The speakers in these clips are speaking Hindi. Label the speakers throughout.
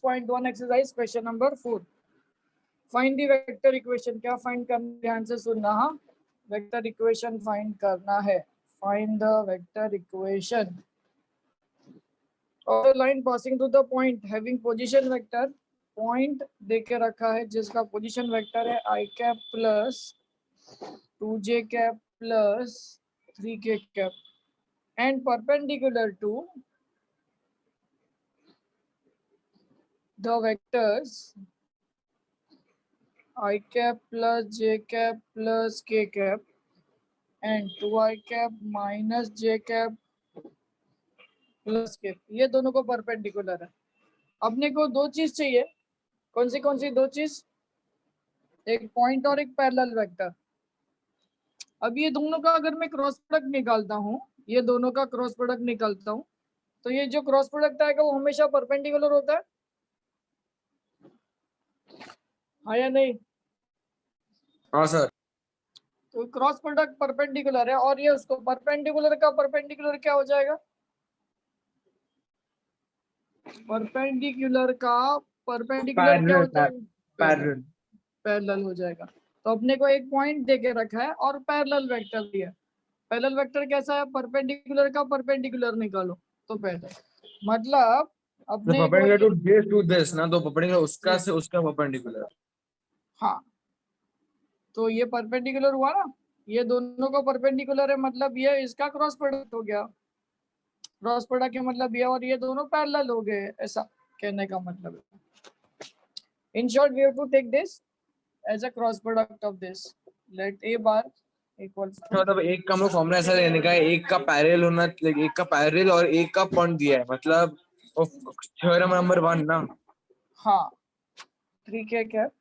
Speaker 1: 6.1 exercise question number 4. Find the vector equation. क्या फाइंड करना, ध्यान से सुनना. हाँ, वेक्टर इक्वेशन फाइंड करना है. फाइंड द वेक्टर इक्वेशन और line passing through the point having position vector. Point देके रखा है जिसका पोजीशन वेक्टर है i cap plus 2j cap plus 3k cap and perpendicular to the vectors I cap plus j cap plus k cap and 2i cap minus j cap plus k. ये दोनों को परपेंडिकुलर है. अपने को दो चीज चाहिए. कौन सी दो चीज? एक पॉइंट और एक पैरेलल वेक्टर. अब ये दोनों का अगर मैं क्रॉस प्रोडक्ट निकालता हूँ, ये दोनों का क्रॉस प्रोडक्ट निकालता हूँ, तो ये जो क्रॉस प्रोडक्ट आएगा वो हमेशा परपेंडिकुलर होता है. हाँ या नहीं?
Speaker 2: हाँ सर.
Speaker 1: तो क्रॉस प्रोडक्ट परपेंडिकुलर है और ये उसको परपेंडिकुलर का परपेंडिकुलर क्या हो जाएगा? परपेंडिकुलर का परपेंडिकुलर क्या हो जाएगा? पैरेलल हो जाएगा. तो अपने को एक पॉइंट देके रखा है और पैरेलल वेक्टर दिया है. पैरेलल वेक्टर कैसा है? परपेंडिकुलर का परपेंडिकुलर निकालो. तो पहले मतलब अपने
Speaker 2: perpendicular to this to this ना, तो परपेंडिकुलर उसका से उसका परपेंडिकुलर.
Speaker 1: हाँ, तो ये परपेंडिकुलर हुआ ना. ये दोनों को परपेंडिकुलर है मतलब ये इसका क्रॉस प्रोडक्ट हो गया. क्रॉस प्रोडक्ट के मतलब ये और ये दोनों पैरेलल हो गए, ऐसा कहने का मतलब है. In short we have to take this as a cross product of this. Let a bar equals to,
Speaker 2: मतलब एक का हम लोग फॉर्मूला ऐसा लेने का है, एक का पैरेलल होना, एक का पैरेलल और एक का पॉइंट दिया है, मतलब थ्योरम नंबर 1 ना.
Speaker 1: हाँ, 3k cap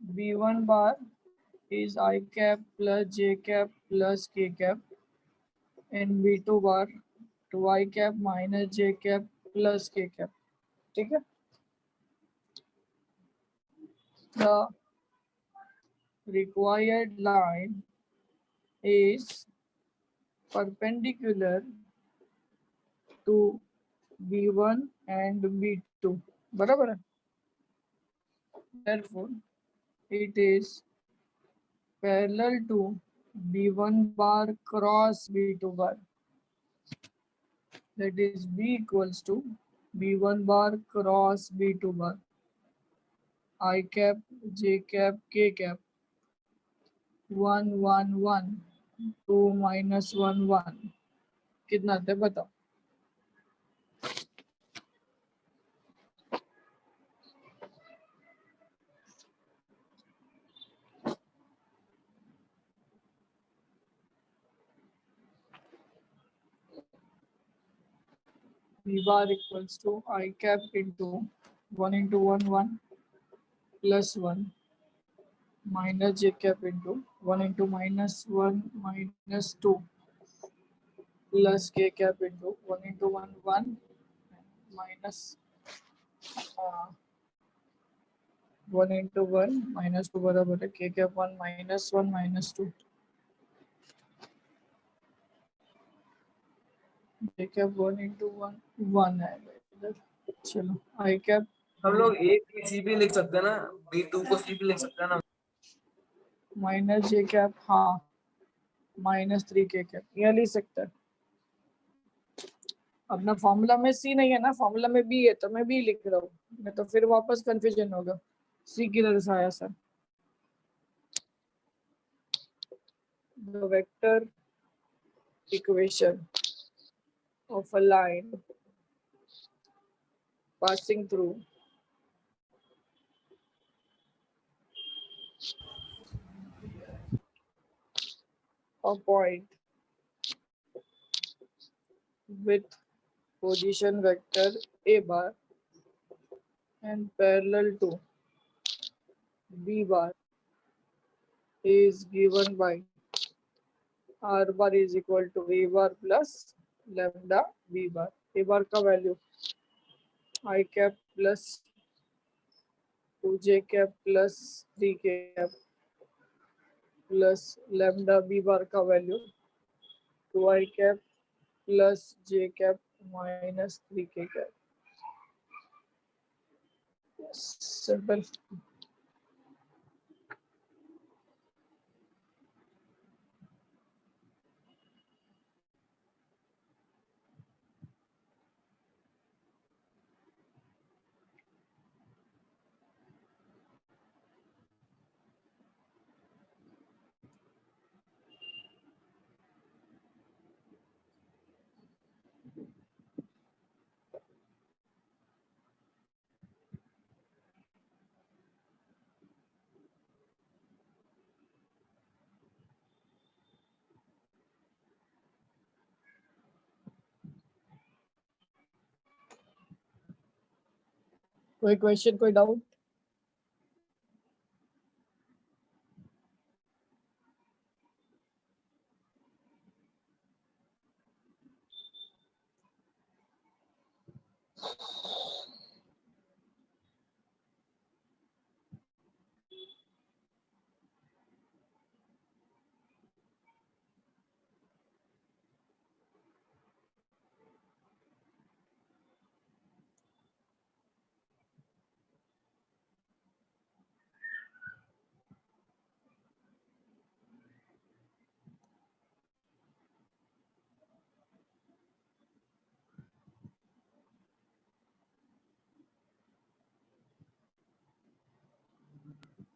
Speaker 1: b1 bar is I cap plus j cap plus k cap and b2 bar 2i cap minus j cap plus k cap. ठीक है. The required line is perpendicular to b1 and b2. बराबर है. Therefore, it is parallel to b1 bar cross b2 bar. That is b equals to b1 bar cross b2 bar. I cap j cap k cap 1 1 1 2 minus 1 1 कितना आता है बताओ. b bar equals to I cap into 1 into 1 1 plus 1 minus j cap into 1 into minus 1 minus 2 plus k cap into 1 into 1 1 minus 1 into 1 minus 2 बराबर है k cap 1 minus 1 minus 2. j cap 1 into 1 1 आएगा इधर. चलो I cap
Speaker 2: हम लोग एक की सी भी लिख सकते हैं ना, b2 को सी भी लिख सकते हैं ना.
Speaker 1: माइनस j cap, हाँ माइनस 3k cap यह लिख सकता है. अपना फॉर्मूला में सी नहीं है ना, फॉर्मूला में बी है तो मैं बी लिख रहा हूँ. मैं तो फिर वापस कंफ्यूजन होगा. सी किधर से आया sir? The vector equation of a line passing through a point with position vector a bar and parallel to b bar is given by r bar is equal to v bar plus lambda b bar. a bar का value I cap plus 2j cap plus 3k cap plus lambda b bar का value 2i cap plus j cap minus 3k cap. Simple. कोई क्वेश्चन, कोई डाउट?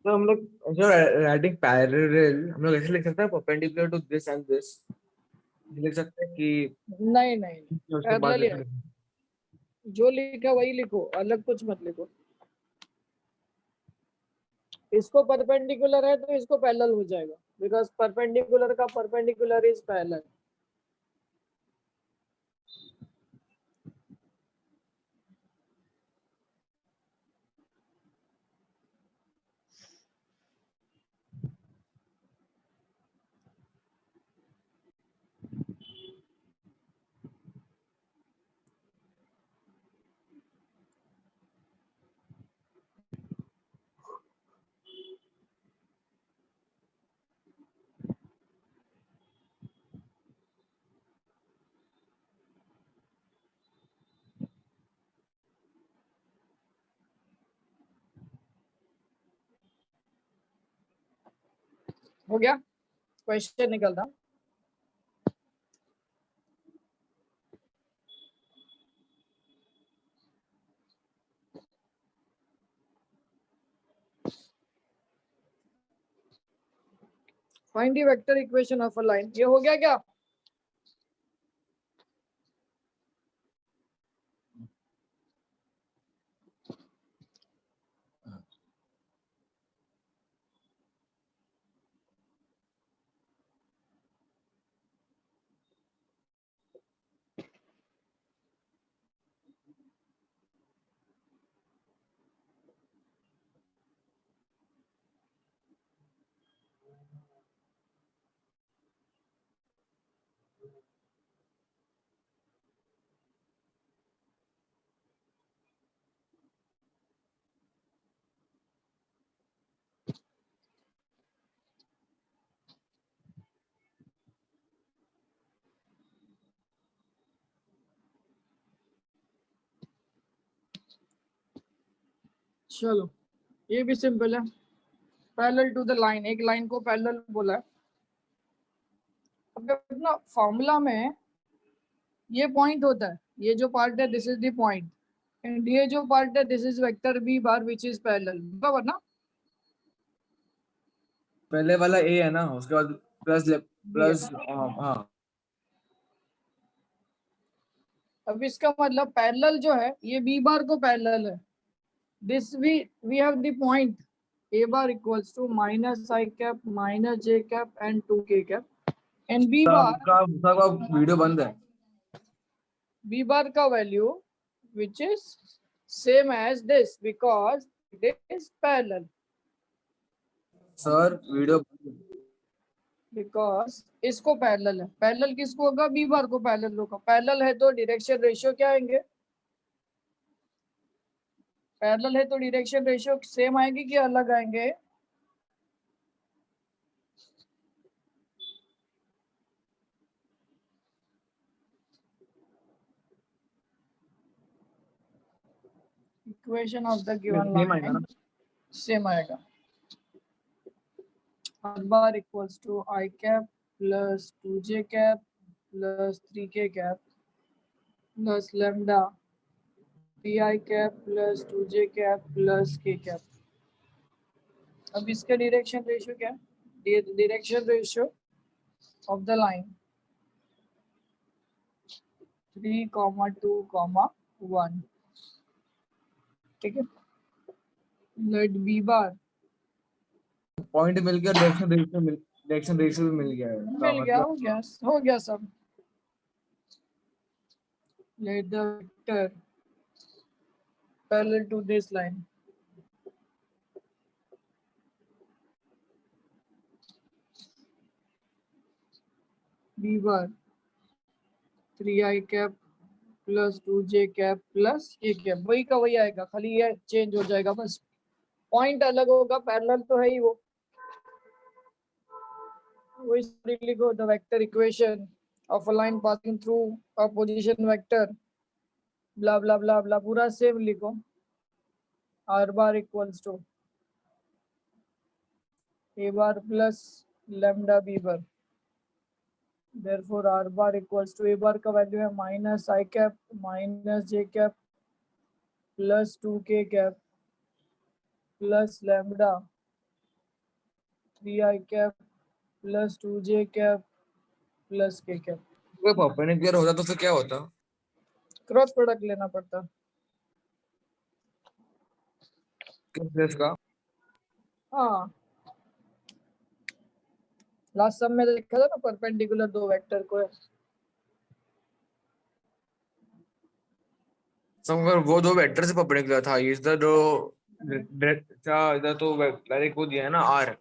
Speaker 2: तो हम लोग जो राइटिंग पैरेलल हम लोग ऐसे लिख सकते हैं, perpendicular to this and this लिख सकते हैं कि
Speaker 1: नहीं नहीं,
Speaker 2: उसके बाद
Speaker 1: पैरेलल है, जो लिखा वही लिखो, अलग कुछ मत लिखो। इसको परपेंडिकुलर है तो इसको पैरेलल हो जाएगा, बिकॉज परपेंडिकुलर का परपेंडिकुलर इज पैरेलल। हो गया, क्वेश्चन निकलता। Find the vector equation of a line. ये हो गया क्या? चलो, ये भी सिंपल है। पैरेलल टू द लाइन, एक लाइन को पैरेलल बोला है। अब अपना फॉर्मूला में ये पॉइंट होता है, ये जो पार्ट है this is the point, and ये जो पार्ट है this is vector b bar which is parallel, बराबर ना?
Speaker 2: पहले वाला ए है ना, उसके बाद प्लस
Speaker 1: बी है।
Speaker 2: प्लस हाँ।
Speaker 1: अब इसका मतलब पैरेलल जो है ये बी बार को पैरेलल है। This we have the point a bar equals to minus I cap minus j cap and 2k cap, and
Speaker 2: सबका सबका वीडियो बंद है।
Speaker 1: b bar का value which is same as this because it is parallel,
Speaker 2: sir video बंद है।
Speaker 1: because इसको पैरेलल है। पैरेलल किसको होगा? b बार को पैरेलल होगा। पैरेलल है तो डायरेक्शन रेशियो क्या आएंगे? पैरेलल है तो डायरेक्शन रेशियो सेम आएंगे कि अलग आएंगे? Equation of the given
Speaker 2: same आएगा
Speaker 1: लाइन
Speaker 2: ना?
Speaker 1: सेम आएगा। r bar equals to I cap plus 2j cap plus 3k cap plus lambda 3i cap plus 2j cap plus k cap। अब इसका डायरेक्शन रेशियो क्या है? Direction ratio of the line 3,2,1, ठीक है। लेट बी बार
Speaker 2: पॉइंट मिल गया, डायरेक्शन रेशियो भी मिल गया है, इसका
Speaker 1: मिल गया,
Speaker 2: मतलब
Speaker 1: हो गया सब। Let the vector parallel to this line b bar 3i cap plus 2j cap plus k cap, वही का वही आएगा, खाली ये चेंज हो जाएगा बस, पॉइंट अलग होगा, पैरेलल तो है ही वो। वही लिखो, the vector equation of a line passing through a position vector blah blah blah blah, पूरा सेम लिखो। r bar equals to a bar plus lambda b bar, therefore r bar equals to a bar का वैल्यू है minus i cap minus j cap plus 2k cap plus lambda 3i cap plus 2j cap plus k cap.
Speaker 2: कोई परपेंडिकुलर होता तो फिर क्या होता?
Speaker 1: क्रॉस प्रोडक्ट लेना पड़ता।
Speaker 2: किस केस का?
Speaker 1: हाँ, लास्ट सम में देखा था ना, परपेंडिकुलर दो वेक्टर को है।
Speaker 2: अगर वो दो वेक्टर से परपेंडिकुलर था, इधर जो इधर तो डायरेक्ट वो दिया है ना आर,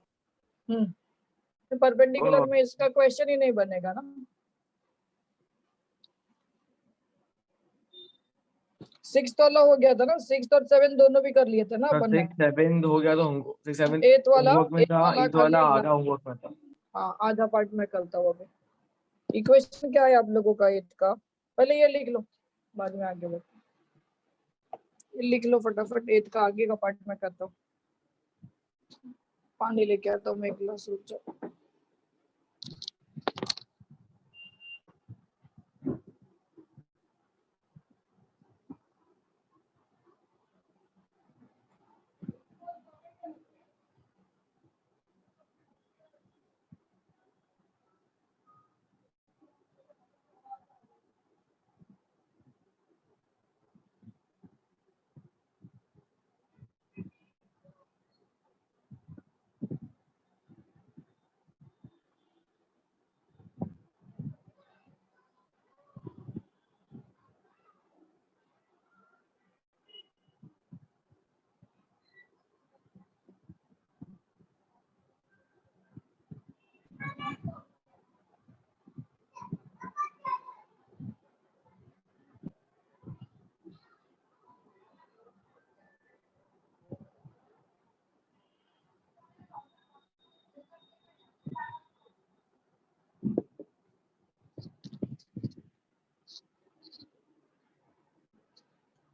Speaker 1: तो परपेंडिकुलर में इसका क्वेश्चन ही नहीं बनेगा ना। सिक्स वाला हो गया था ना, 6 और 7 दोनों भी कर लिए थे ना अपन ने।
Speaker 2: 6-7 हो गया तो हमको 6-7
Speaker 1: एथ वाला
Speaker 2: होमवर्क में था, एथ वाला
Speaker 1: खाली
Speaker 2: आधा होमवर्क में था।
Speaker 1: हाँ, आधा पार्ट में करता हुआ भी। इक्वेशन क्या है आप लोगों का एथ का? पहले ये लिख लो, बाद में आगे बढ़ो। ये लिख लो फटाफट, एथ का आगे का पार्ट में करता हूँ। पानी लेके आता हूँ मैं एक गिलास, रुक जाओ।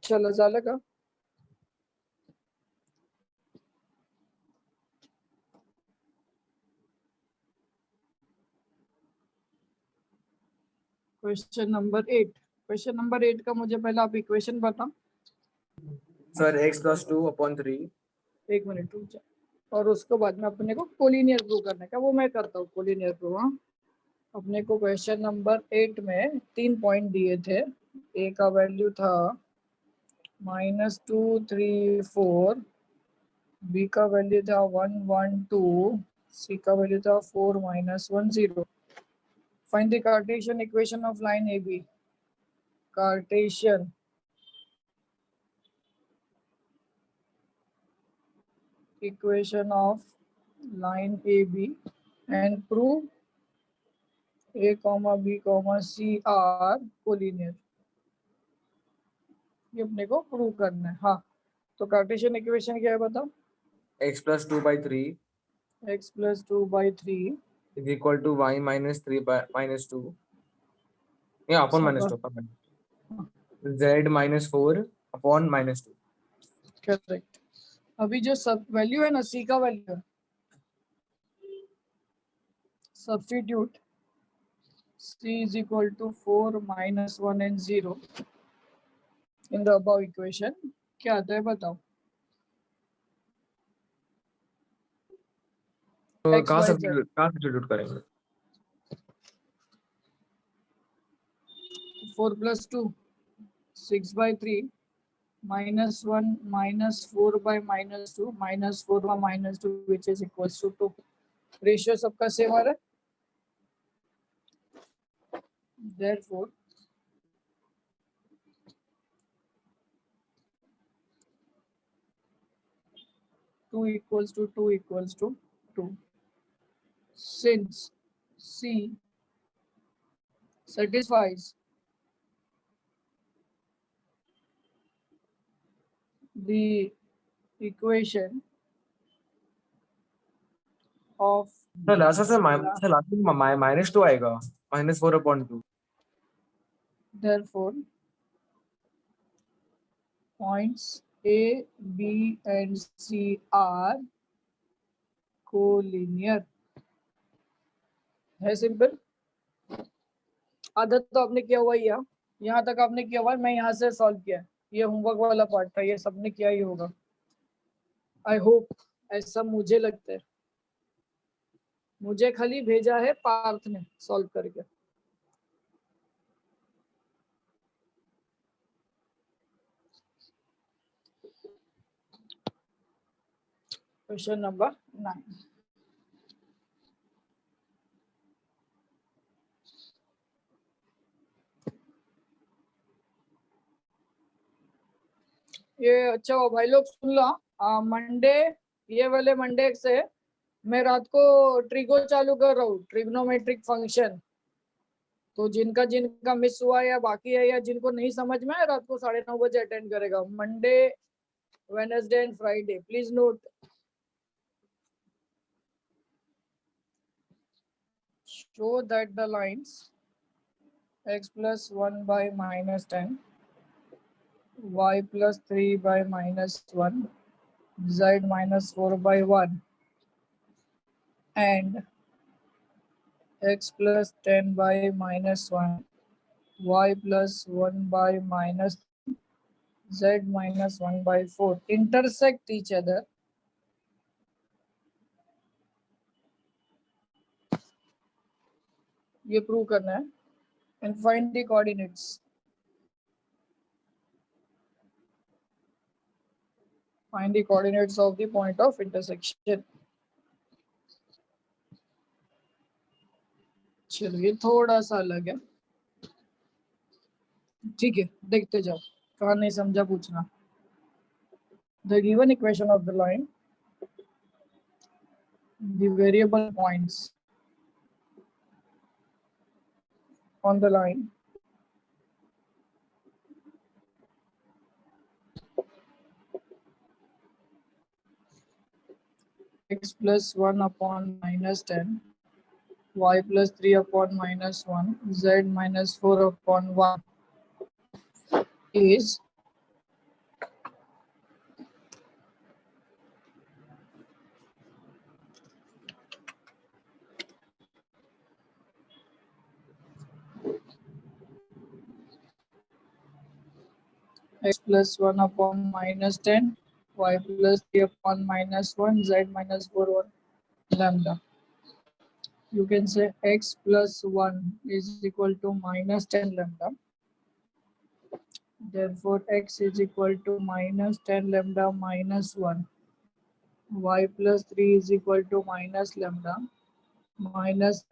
Speaker 1: चलो झालं का? क्वेश्चन नंबर 8 का मुझे पहले आप इक्वेशन बताओ।
Speaker 2: Sir x+2/3।
Speaker 1: एक मिनट रुक जाओ, और उसको बाद में अपने को कोलिनियर प्रूव करने का, वो मैं करता हूँ कोलिनियर प्रूव। हाँ, अपने को क्वेश्चन नंबर 8 में 3 पॉइंट दिए थे। ए का वैल्यू था -234, बी का वैल्यू था 112, सी का वैल्यू था 4 - 10। Find the Cartesian equation of line a b. Cartesian equation of line AB and prove A, B, C are collinear। ये अपने को प्रूव करना है। हाँ, तो कार्टेशियन इक्वेशन क्या है बताओ?
Speaker 2: x+2/3
Speaker 1: x+2/3
Speaker 2: is equal to y -3/-2, या upon -2, z -4/-2।
Speaker 1: करेक्ट। अभी जो सब वैल्यू है ना, सी का वैल्यू है, substitute c is equal to 4 minus 1 and 0 in the above equation, क्या आता है बताओ?
Speaker 2: तो
Speaker 1: x y z
Speaker 2: कहाँ सब्स्टिट्यूट करेंगे?
Speaker 1: 4 plus 2 6 by 3 minus 1 minus 4 by minus 2 minus 4 by minus 2 which is equals to 2. Ratio सबका सेम आ रहा है, therefore 2 equals to 2 equals to 2. Since c satisfies the equation of
Speaker 2: sir last में -2 आएगा, -4/2।
Speaker 1: therefore points A, B and C are collinear। है सिंपल। आदत तो आपने किया हुआ ही है, यहाँ तक आपने किया हुआ है, मैं यहाँ से सॉल्व किया है, ये होमवर्क वाला पार्ट था, ये सबने किया ही होगा, आई होप, ऐसा मुझे लगता है। मुझे खाली भेजा है पार्थ ने सॉल्व करके। Question number 9। ये अच्छा हो भाई लोग, सुन लो, मंडे, ये वाले मंडे से मैं रात को ट्रिगो चालू कर रहा हूँ, ट्रिग्नोमेट्रिक फंक्शन। तो जिनका जिनका मिस हुआ या बाकी है या जिनको नहीं समझ में आया, रात को 9:30 बजे अटेंड करेगा, Monday, Wednesday and Friday. Please note, show that the lines x plus 1 by minus 10, y plus 3 by minus 1, z minus 4 by 1 and x plus 10 by minus 1, y plus 1 by minus z minus 1 by 4 intersect each other ये प्रूव करना है and find the coordinates। Find the coordinates of the point of intersection। चलिए थोड़ा सा अलग है, ठीक है, देखते जाओ, कहाँ नहीं समझा पूछना। The given equation of the line, the variable points on the line x plus 1 upon minus 10, y plus 3 upon minus 1, z minus 4 upon 1 is x plus 1 upon minus 10, y plus 3 upon minus 1, z minus 4 1 lambda. You can say x plus 1 is equal to minus 10 lambda. Therefore, x is equal to minus 10 lambda minus 1. Y plus 3 is equal to minus lambda minus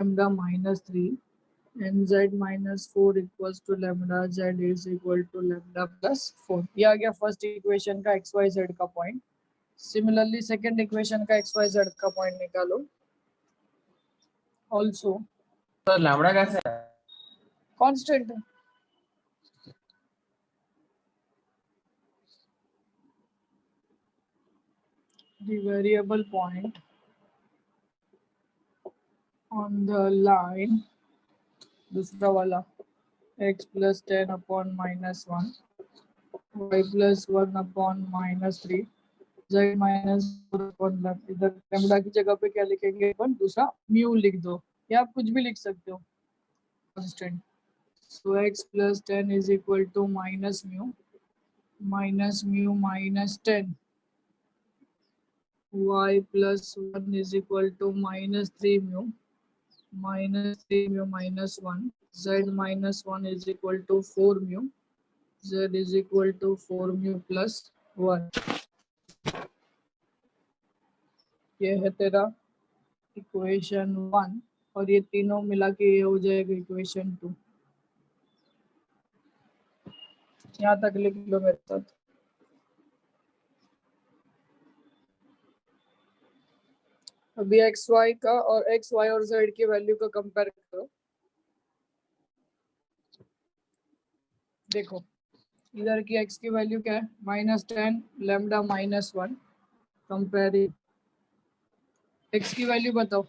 Speaker 1: 3. And z minus 4 equals to lambda z is equal to lambda plus 4. ये आ गया फर्स्ट इक्वेशन का एक्स वाई जेड का पॉइंट। सिमिलरली सेकंड इक्वेशन का एक्स वाई जेड का पॉइंट निकालो। ऑल्सो
Speaker 2: सर लैम्बडा कैसे है?
Speaker 1: कांस्टेंट है। The variable point on the line, दूसरा वाला x plus 10 upon minus 1, y plus 1 upon minus 3 z minus 4 upon lambda। इधर लैम्डा की जगह पे क्या लिखेंगे अपन, दूसरा म्यू लिख दो, या आप कुछ भी लिख सकते हो constant. So x plus 10 is equal to minus mu minus 10, y plus 1 is equal to minus 3 mu minus 1, z minus 1 is equal to 4 mu, z is equal to 4 mu plus 1। ये है तेरा इक्वेशन 1, और ये तीनों मिला के ये हो जाएगा इक्वेशन 2। यहाँ तक लिख लो मेरे साथ। अभी एक्स वाई का और एक्स वाई और जेड की वैल्यू का कंपेयर करो। देखो इधर की x की वैल्यू क्या है, -10 लैम्डा -1, कंपेयरिंग x की वैल्यू बताओ,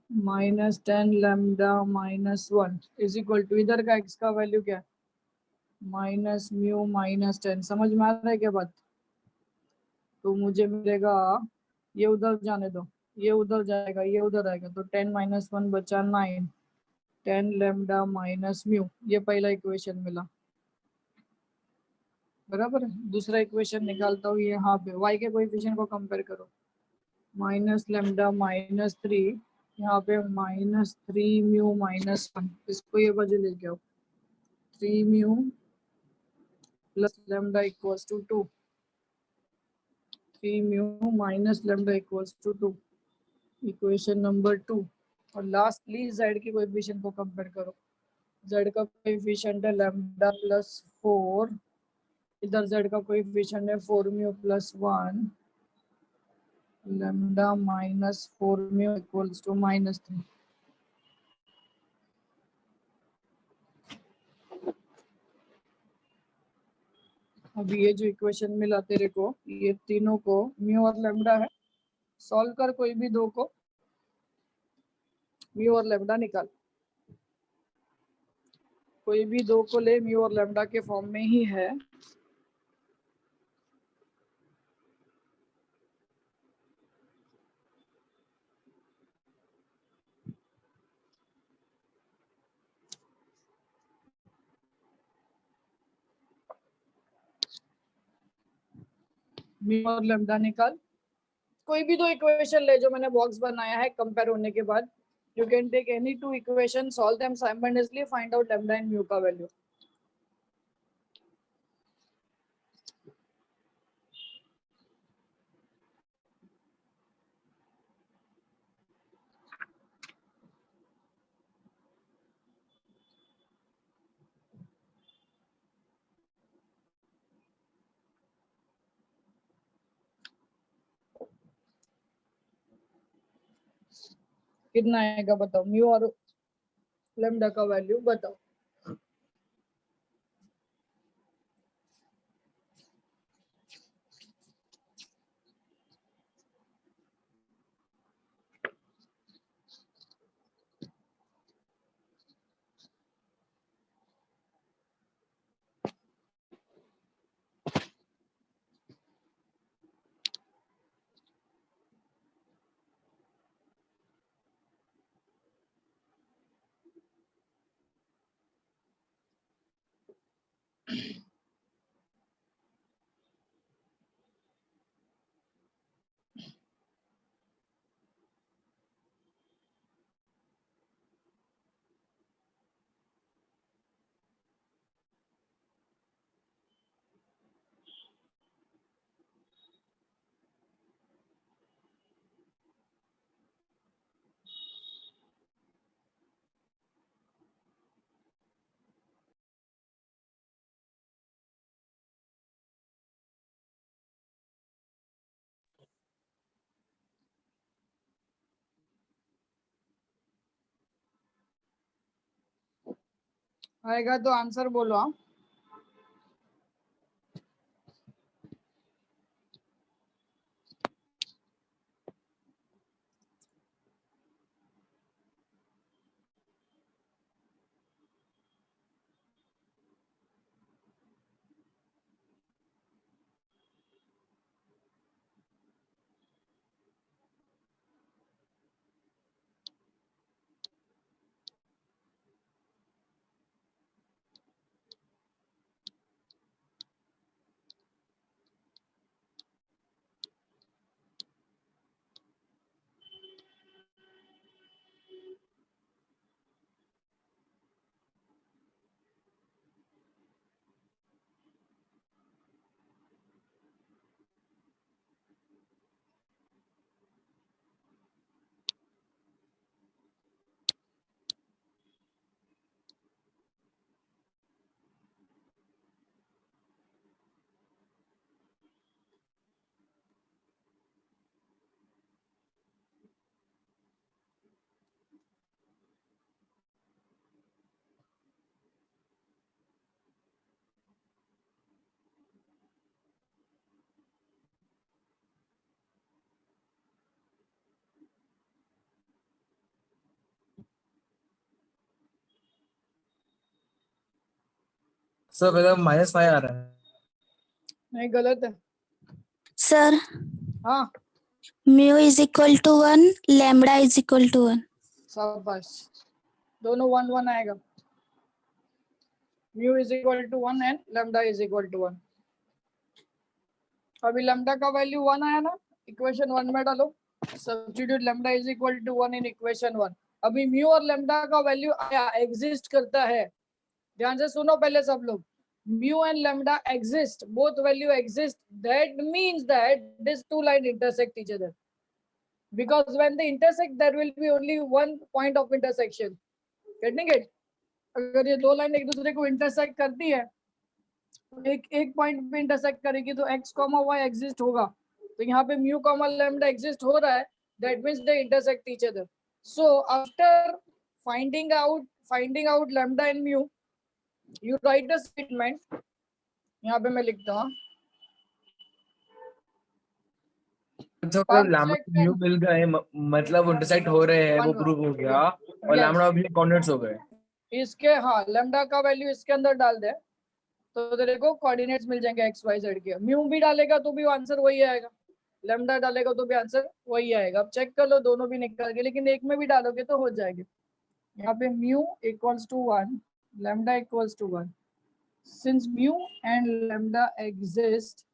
Speaker 1: -10 लैम्डा -1 इज इक्वल टू इधर का x का वैल्यू क्या है, माइनस म्यू -10। समझ में आ रहा है क्या बात? तो मुझे मिलेगा, ये उधर जाने दो, ये उधर जाएगा, ये उधर आएगा, तो 10 - 1 बचा 9, 10 लैम्डा माइनस म्यू, ये पहला इक्वेशन मिला, बराबर है। दूसरा इक्वेशन निकालता हूँ, यहाँ पे y के कोएफिशिएंट को कंपेयर करो, माइनस लैम्डा -3, यहाँ पे -3 म्यू -1, इसको ये बाजू लेके आओ, 3 mu plus lambda equals to 2, 3 mu minus lambda equals to 2, equation number 2। और लास्टली z की कोएफिशिएंट को कंपेयर करो, z का कोएफिशिएंट है लैम्डा प्लस 4, इधर z का कोएफिशिएंट है 4 mu plus 1, lambda -4 mu equals to -3। अब ये जो इक्वेशन मिला तेरे को, ये तीनों को म्यू और लैम्डा है, सॉल्व कर कोई भी दो को, म्यू और लैम्डा निकाल, कोई भी दो को ले, म्यू और लैम्डा के फॉर्म में ही है। म्यू और लैम्डा निकाल, कोई भी दो इक्वेशन ले जो मैंने बॉक्स बनाया है, कंपेयर होने के बाद you can take any two equation, solve them simultaneously, find out lambda and mu का वैल्यू। कितना आएगा बताओ, म्यू और लैम्डा का वैल्यू बताओ। आएगा तो आंसर बोलो। हाँ
Speaker 2: सर मेरा -5 आ रहा है।
Speaker 1: नहीं, गलत है।
Speaker 3: सर
Speaker 1: हाँ,
Speaker 3: mu is equal to 1, lambda is equal to 1।
Speaker 1: शाबाश, दोनों 1 1 आएगा। Mu is equal to 1 and lambda is equal to 1। अभी लैम्डा का वैल्यू 1 आया ना, इक्वेशन 1 में डालो, substitute lambda is equal to 1 in equation 1। अभी म्यू और लैम्डा का वैल्यू आया, एग्जिस्ट करता है। ध्यान से सुनो पहले सब लोग, mu and lambda exist, both value exist, that means that these two lines intersect each other, because when they intersect there will be only one point of intersection, getting it? अगर ये दो लाइन एक दूसरे को इंटरसेक्ट करती है, एक पॉइंट पे इंटरसेक्ट करेगी तो x, y एग्जिस्ट होगा। तो यहाँ पे mu, lambda एग्जिस्ट हो रहा है, that means they intersect each other. So after finding out lambda and mu, you write a statement, यहाँ पे मैं लिखता हूँ,
Speaker 2: लैम्डा म्यू मिल गए, मतलब इंटरसेक्ट हो रहे हैं, वो प्रूव हो गया। और लैम्डा भी कोऑर्डिनेट्स हो गए
Speaker 1: इसके। हाँ, लैम्डा का वैल्यू इसके अंदर डाल दे तो तेरे को कोऑर्डिनेट्स मिल जाएंगे एक्स वाई जेड के। म्यू भी डालेगा तो भी आंसर वही आएगा, लैम्डा डालेगा तो भी आंसर वही आएगा। अब चेक कर लो, दोनों भी निकल गए, लेकिन एक में भी डालोगे तो हो जाएगा। यहाँ पे mu equals to 1, lambda equals to 1। Since mu and lambda exist,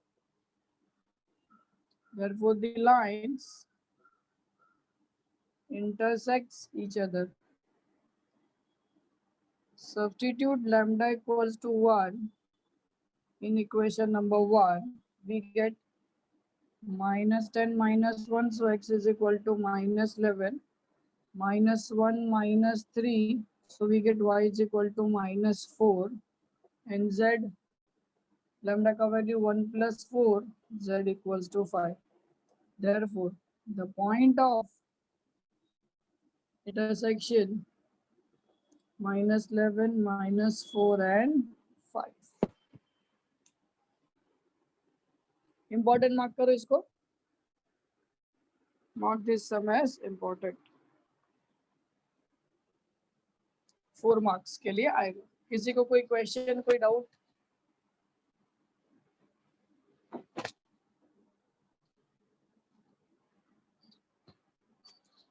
Speaker 1: therefore the lines intersects each other. Substitute lambda equals to 1 in equation number 1, we get -10 -1, so x is equal to -11, -1 -3, so we get y is equal to -4, and z, lambda का value 1 + 4, z equals to 5. Therefore the point of intersection -11, -4 and 5. Important mark करो इसको, mark this sum as important. 4 marks के लिए आएगा। किसी को कोई क्वेश्चन, कोई डाउट?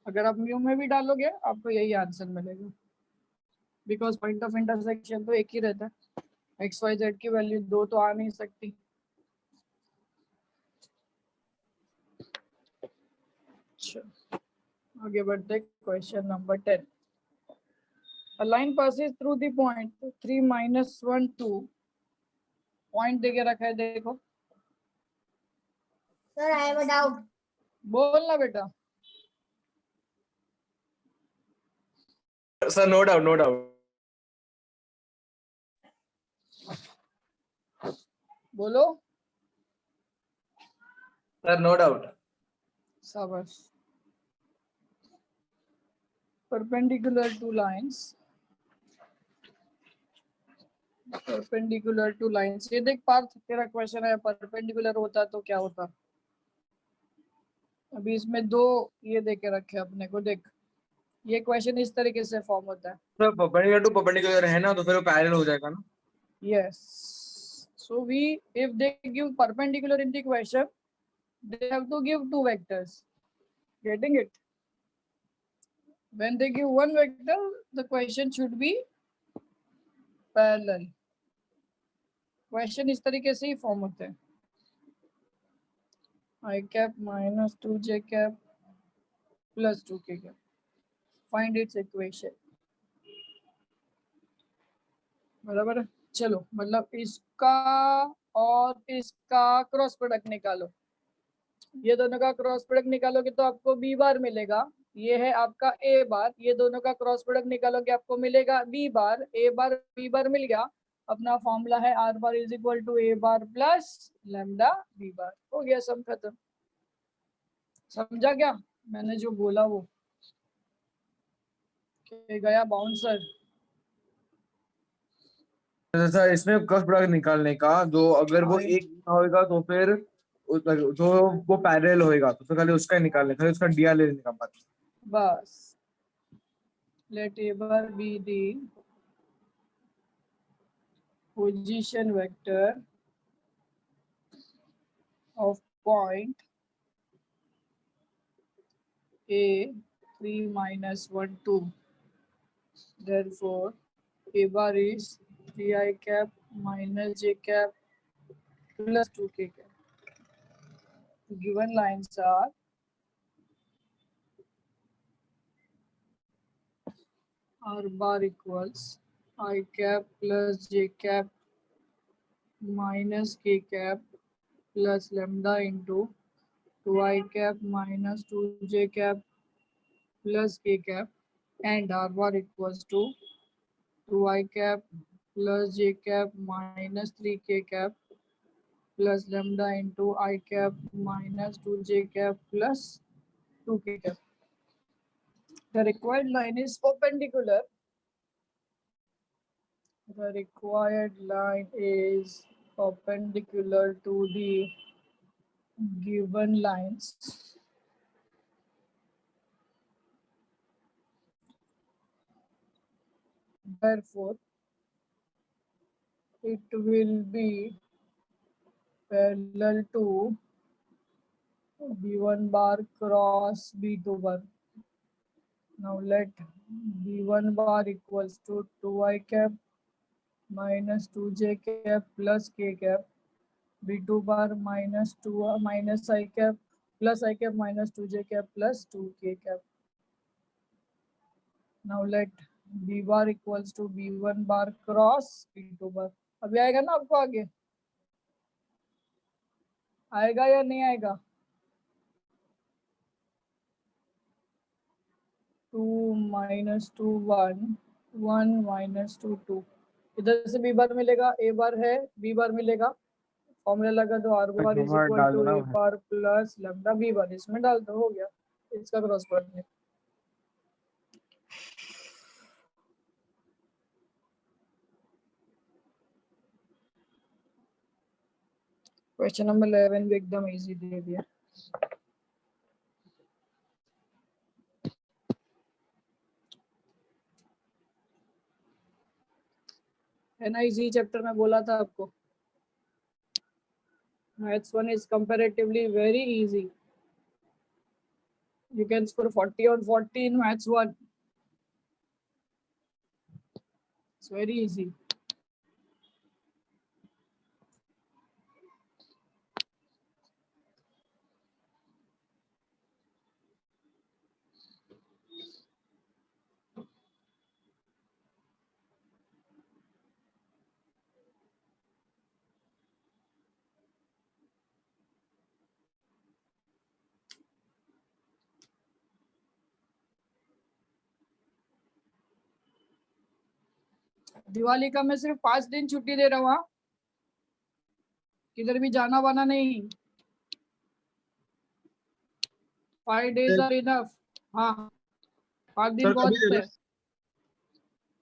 Speaker 1: अगर आप म्यू में भी डालोगे आपको यही आंसर मिलेगा, बिकॉज पॉइंट ऑफ इंटरसेक्शन तो एक ही रहता है, एक्स वाई जेड की वैल्यू दो तो आ नहीं सकती। आगे बढ़ते, question number 10। A line passes through the point 3 -1 2, point देके रखा है, देखो।
Speaker 4: Sir I have a doubt.
Speaker 1: बोलना बेटा।
Speaker 2: Sir. No doubt, no doubt
Speaker 1: बोलो
Speaker 2: सर, नो डाउट।
Speaker 1: शाबाश। Perpendicular to lines, perpendicular to lines, ये देख पार्थ, तेरा क्वेश्चन है परपेंडिकुलर होता तो क्या होता। अभी इसमें दो ये दे के रखे अपने को, देख ये क्वेश्चन इस तरीके से फॉर्म होता है।
Speaker 2: सर परपेंडिकुलर टू परपेंडिकुलर है ना, तो फिर वो पैरेलल हो जाएगा ना।
Speaker 1: Yes, so we, if they give perpendicular in the question, they have to give two vectors, getting it? When they give one vector, the question should be parallel। Question इस तरीके से ही फॉर्म होते हैं, I cap minus 2j cap plus 2k cap, find its equation। बराबर है। चलो, मतलब इसका और इसका क्रॉस प्रोडक्ट निकालो, ये दोनों का क्रॉस प्रोडक्ट निकालोगे तो आपको बी बार मिलेगा, ये है आपका ए बार, ये दोनों का क्रॉस प्रोडक्ट निकालोगे आपको मिलेगा बी बार। ए बार बी बार मिल गया, अपना फॉर्मूला है r bar is equal to a bar plus lambda b bar. हो गया, सब खत्म। समझा क्या मैंने जो बोला? वो गया बाउंसर।
Speaker 2: सर इसमें क्रॉस प्रोडक्ट निकालने का, जो अगर वो एक होगा तो फिर तो वो पैरेलल होएगा, तो फिर खाली उसका ही निकालने, खाली उसका डीआर ले लेने का बात।
Speaker 1: बस let a bar be the position vector of point A 3 minus 1 2. Therefore, A bar is 3 I cap minus J cap plus 2K cap. Given lines are R bar equals I cap plus J cap minus K cap plus lambda into 2I cap minus 2J cap plus K cap, and R bar equals to 2I cap plus J cap minus 3K cap plus lambda into I cap minus 2J cap plus 2K cap. The required line is perpendicular. The required line is perpendicular to the given lines. Therefore, it will be parallel to B1 bar cross B2 bar. Now let B1 bar equals to 2I cap minus 2J cap plus K cap. B2 bar minus 2 minus I cap plus I cap minus 2J cap plus 2K cap. Now let B bar equals to B1 bar cross B2 bar. अभी आएगा ना आपको आगे? आएगा या नहीं आएगा? 2 minus 2 1 1 minus 2 2. इधर से B बार मिलेगा, A बार है, B बार मिलेगा. फॉर्मूला लगा दो R bar is
Speaker 2: bar
Speaker 1: equal
Speaker 2: डाल
Speaker 1: टू
Speaker 2: दो ना
Speaker 1: A bar plus lambda B बार. इसमें डाल दो, हो गया. इसका क्रॉस प्रोडक्ट. क्वेश्चन नंबर 11 भी एकदम इजी दे दिया. है ना, इजी चैप्टर में बोला था आपको. Maths 1 is comparatively very easy. You can score 40 on 40 in Maths 1. It's very easy. Diwali का मैं सिर्फ 5 दिन छुट्टी दे रहा हूँ. हाँ? किधर भी जाना वाना नहीं. 5 days are enough. हाँ, 5 दिन बहुत है.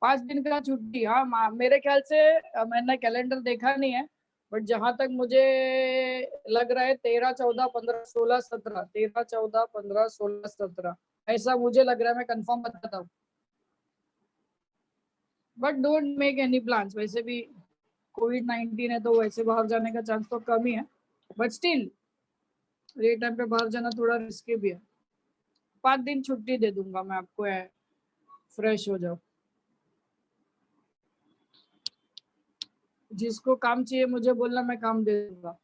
Speaker 1: 5 दिन का छुट्टी. हाँ, मेरे ख्याल से मैंने कैलेंडर देखा नहीं है, बट जहां तक मुझे लग रहा है 13 14 15 16 17 13 14 15 16 17 ऐसा मुझे लग रहा है. मैं कंफर्म बताता हूँ. But don't make any plans. वैसे भी कोविड-19 है तो वैसे बाहर जाने का चांस तो कम ही है, बट स्टिल ये टाइम पे बाहर जाना थोड़ा रिस्की भी है. 5 दिन छुट्टी दे दूंगा मैं आपको. फ्रेश हो जाओ. जिसको काम चाहिए मुझे बोलना, मैं काम दे दूंगा.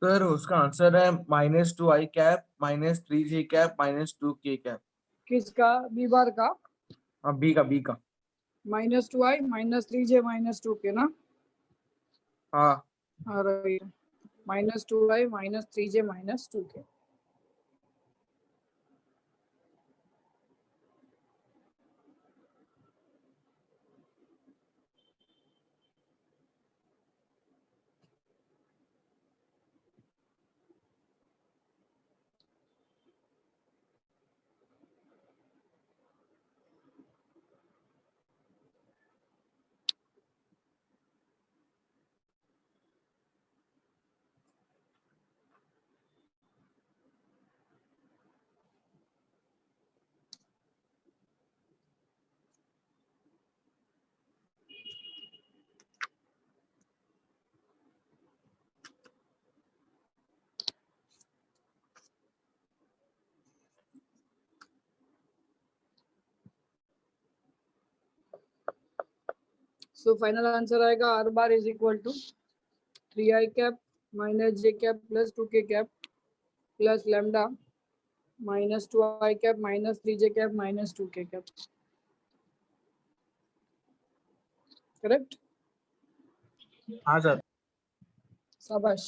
Speaker 2: सर उसका आंसर है -2I cap -3J cap -2K cap.
Speaker 1: किसका? बी बार का.
Speaker 2: हाँ, बी का.
Speaker 1: -2i -3j -2k ना.
Speaker 2: हाँ,
Speaker 1: right. -2i -3j -2k. So final answer आएगा r bar is equal to 3i cap minus j cap plus 2k cap plus lambda minus 2i cap minus 3j cap minus 2k cap. Correct?
Speaker 2: हाँ सर।
Speaker 1: शाबाश।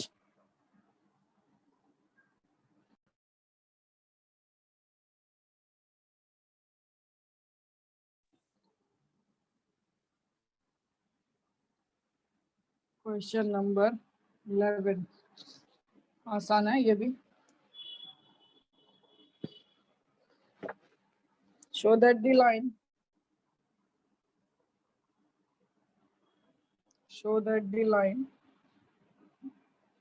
Speaker 1: क्वेश्चन नंबर 11 आसान है ये भी। Show that the line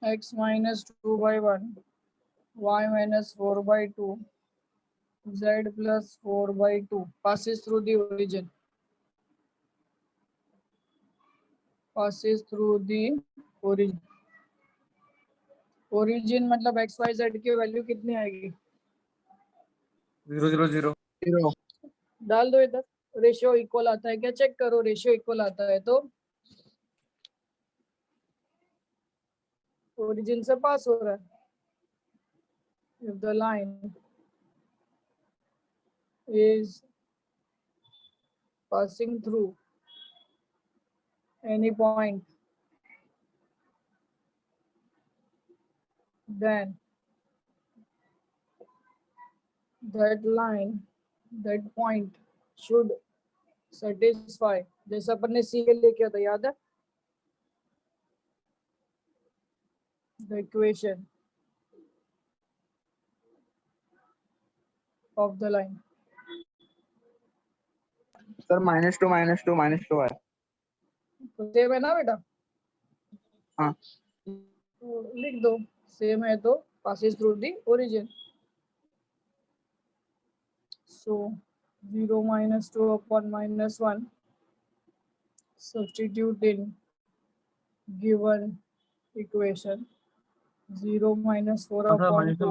Speaker 1: x minus 2 by 1 y minus 4 by 2 z plus 4 by 2 passes through the origin origin मतलब x y z की वैल्यू कितनी आएगी?
Speaker 2: 0 0 0 0।
Speaker 1: डाल दो इधर। रेशियो इक्वल आता है क्या चेक करो। रेशियो इक्वल आता है तो ओरिजिन से पास हो रहा है। if the line is passing through any point then that point should satisfy जैसा अपन ने सी के लिए किया था याद है the equation of the line।
Speaker 2: Sir -2 -2 है।
Speaker 1: तो सेम है ना बेटा?
Speaker 2: हाँ।
Speaker 1: तो लिख दो सेम है तो passes through the origin। So 0 minus 2 upon minus 1 substitute in given equation 0 minus 4 upon 2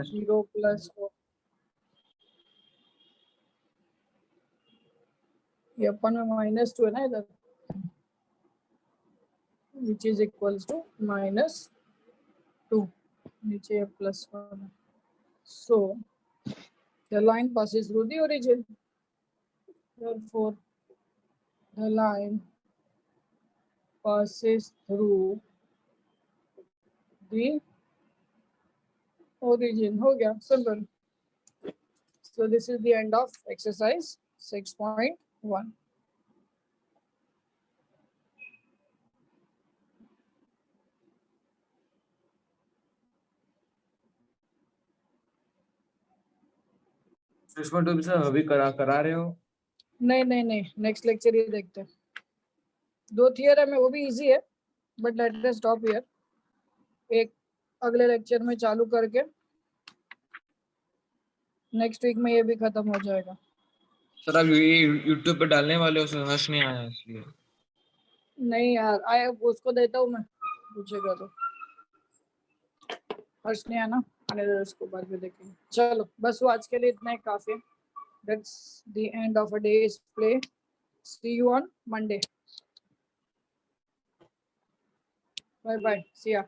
Speaker 1: 0 plus 4 ये अपन में -2 है ना इधर which is equals to -2 नीचे +1 so the line passes through the origin therefore the line passes through the origin हो गया simple। So this is the end of exercise 6.1।
Speaker 2: इसमें तो अभी करा रहे हो?
Speaker 1: नहीं नेक्स्ट लेक्चर ही देखते हैं। 2 थियरम है वो भी इजी है but let us stop here. एक अगले लेक्चर में चालू करके नेक्स्ट वीक में ये भी खत्म हो जाएगा।
Speaker 2: सर अब ये YouTube पे डालने वाले हो, उसमें हर्ष नहीं आया इसलिए।
Speaker 1: नहीं यार आया उसको देता हूँ मैं पूछेगा तो। हर्ष नहीं आना आने दो उसको बाद में देखेंगे। चलो बस वो आज के लिए इतना ही काफी है। That's the end of a day's play. See you on Monday. Bye bye. See ya.